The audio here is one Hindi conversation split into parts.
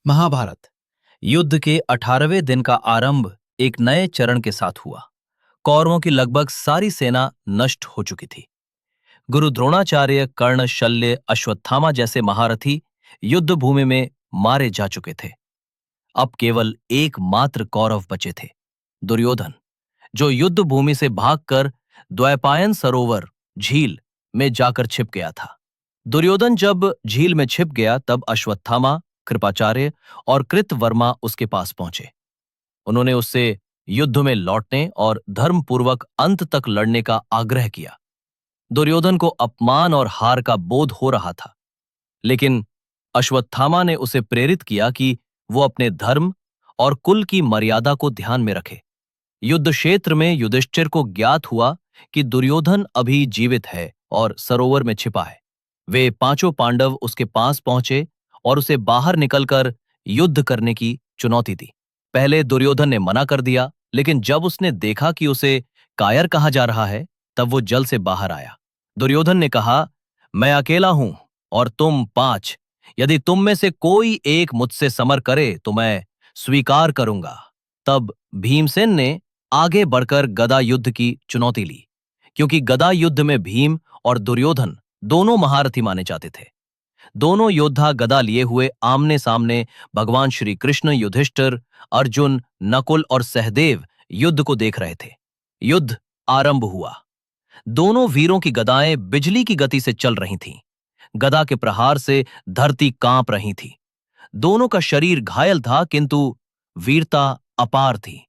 महाभारत युद्ध के 18वें दिन का आरंभ एक नए चरण के साथ हुआ। कौरवों की लगभग सारी सेना नष्ट हो चुकी थी। गुरु द्रोणाचार्य, कर्ण, शल्य, अश्वत्थामा जैसे महारथी युद्ध भूमि में मारे जा चुके थे। अब केवल एकमात्र कौरव बचे थे, दुर्योधन, जो युद्ध भूमि से भागकर द्वैपायन सरोवर झील में जाकर छिप गया था। दुर्योधन जब झील में छिप गया तब अश्वत्थामा, कृपाचार्य और कृतवर्मा उसके पास पहुंचे। उन्होंने उससे युद्ध में लौटने और धर्मपूर्वक अंत तक लड़ने का आग्रह किया। दुर्योधन को अपमान और हार का बोध हो रहा था, लेकिन अश्वत्थामा ने उसे प्रेरित किया कि वो अपने धर्म और कुल की मर्यादा को ध्यान में रखे। युद्ध क्षेत्र में युधिष्ठिर को ज्ञात हुआ कि दुर्योधन अभी जीवित है और सरोवर में छिपा है। वे पांचों पांडव उसके पास पहुंचे और उसे बाहर निकलकर युद्ध करने की चुनौती दी। पहले दुर्योधन ने मना कर दिया, लेकिन जब उसने देखा कि उसे कायर कहा जा रहा है, तब वो जल से बाहर आया। दुर्योधन ने कहा, मैं अकेला हूं और तुम 5। यदि तुम में से कोई एक मुझसे समर करे तो मैं स्वीकार करूंगा। तब भीमसेन ने आगे बढ़कर गदा युद्ध की चुनौती ली, क्योंकि गदा युद्ध में भीम और दुर्योधन दोनों महारथी माने जाते थे। दोनों योद्धा गदा लिए हुए आमने सामने भगवान श्री कृष्ण, युधिष्ठिर, अर्जुन, नकुल और सहदेव युद्ध को देख रहे थे। युद्ध आरंभ हुआ। दोनों वीरों की गदाएं बिजली की गति से चल रही थीं। गदा के प्रहार से धरती कांप रही थी। दोनों का शरीर घायल था, किंतु वीरता अपार थी।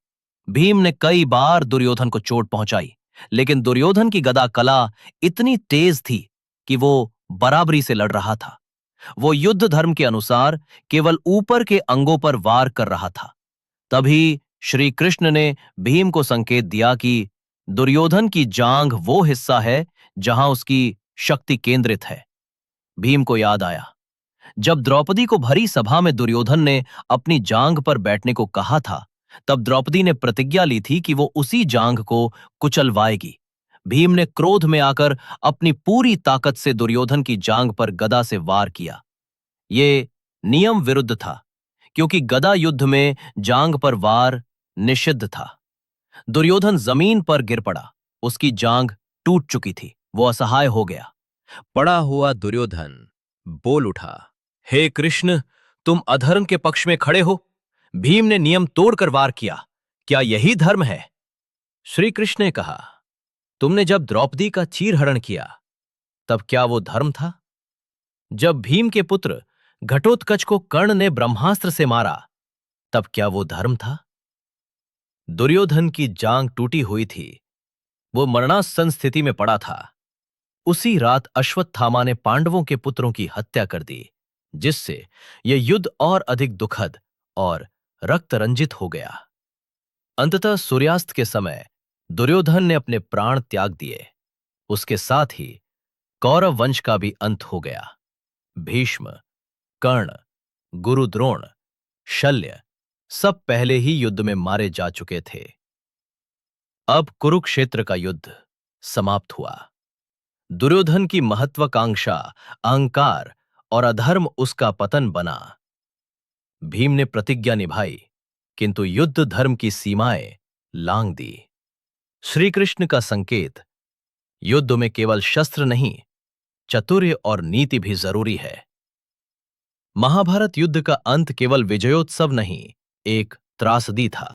भीम ने कई बार दुर्योधन को चोट पहुंचाई, लेकिन दुर्योधन की गदा कला इतनी तेज थी कि वो बराबरी से लड़ रहा था। वो युद्ध धर्म के अनुसार केवल ऊपर के अंगों पर वार कर रहा था। तभी श्री कृष्ण ने भीम को संकेत दिया कि दुर्योधन की जांघ वो हिस्सा है जहां उसकी शक्ति केंद्रित है। भीम को याद आया, जब द्रौपदी को भरी सभा में दुर्योधन ने अपनी जांघ पर बैठने को कहा था, तब द्रौपदी ने प्रतिज्ञा ली थी कि वो उसी जांघ को कुचलवाएगी। भीम ने क्रोध में आकर अपनी पूरी ताकत से दुर्योधन की जांघ पर गदा से वार किया। ये नियम विरुद्ध था, क्योंकि गदा युद्ध में जांघ पर वार निषिद्ध था। दुर्योधन जमीन पर गिर पड़ा। उसकी जांघ टूट चुकी थी। वो असहाय हो गया। पड़ा हुआ दुर्योधन बोल उठा, हे कृष्ण, तुम अधर्म के पक्ष में खड़े हो। भीम ने नियम तोड़कर वार किया। क्या यही धर्म है? श्री कृष्ण ने कहा, तुमने जब द्रौपदी का चीरहरण किया, तब क्या वो धर्म था? जब भीम के पुत्र घटोत्कच को कर्ण ने ब्रह्मास्त्र से मारा, तब क्या वो धर्म था? दुर्योधन की जांघ टूटी हुई थी। वो मरणासन स्थिति में पड़ा था। उसी रात अश्वत्थामा ने पांडवों के पुत्रों की हत्या कर दी, जिससे यह युद्ध और अधिक दुखद और रक्त रंजित हो गया। अंततः सूर्यास्त के समय दुर्योधन ने अपने प्राण त्याग दिए। उसके साथ ही कौरव वंश का भी अंत हो गया। भीष्म, कर्ण, गुरु द्रोण, शल्य सब पहले ही युद्ध में मारे जा चुके थे। अब कुरुक्षेत्र का युद्ध समाप्त हुआ। दुर्योधन की महत्वाकांक्षा, अहंकार और अधर्म उसका पतन बना। भीम ने प्रतिज्ञा निभाई, किंतु युद्ध धर्म की सीमाएं लांघ दी। श्री कृष्ण का संकेत, युद्ध में केवल शस्त्र नहीं, चातुर्य और नीति भी जरूरी है। महाभारत युद्ध का अंत केवल विजयोत्सव नहीं, एक त्रासदी था।